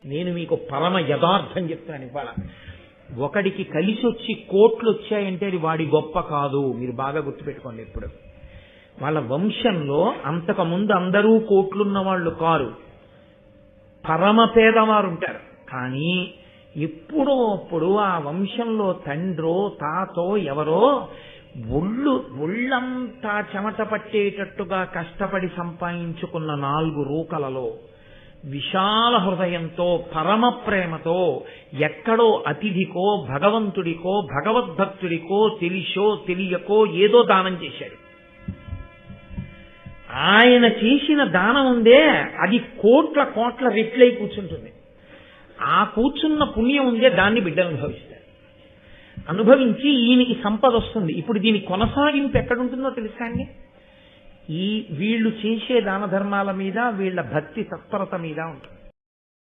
నేను మీకు పరమ యథార్థం చెప్తాను ఇవాళ. ఒకడికి కలిసి వచ్చి కోట్లు వచ్చాయంటే అది వాడి గొప్ప కాదు. మీరు బాగా గుర్తుపెట్టుకోండి. ఎప్పుడు వాళ్ళ వంశంలో అంతకుముందు అందరూ కోట్లున్న వాళ్ళు కారు, పరమ పేదవారు ఉంటారు. కానీ ఎప్పుడో అప్పుడు ఆ వంశంలో తండ్రో తాతో ఎవరో ఒళ్ళంతా చెమట పట్టేటట్టుగా కష్టపడి సంపాదించుకున్న 4 రూకలలో విశాల హృదయంతో పరమ ప్రేమతో ఎక్కడో అతిథికో భగవంతుడికో భగవద్భక్తుడికో తెలిసో తెలియకో ఏదో దానం చేశాడు. ఆయన చేసిన దానం ఉందే అది కోట్ల కోట్ల రెట్లై కూర్చుంటుంది. ఆ కూర్చున్న పుణ్యం ఉందే దాన్ని బిడ్డలు అనుభవిస్తారు. అనుభవించి ఈయనకి సంపద వస్తుంది. ఇప్పుడు దీని కొనసాగింపు ఎక్కడుంటుందో తెలుసా అండి? వీళ్ళు చేసే దాన ధర్మాల మీద వీళ్ళ భక్తి తత్పరత మీద ఉంటుంది.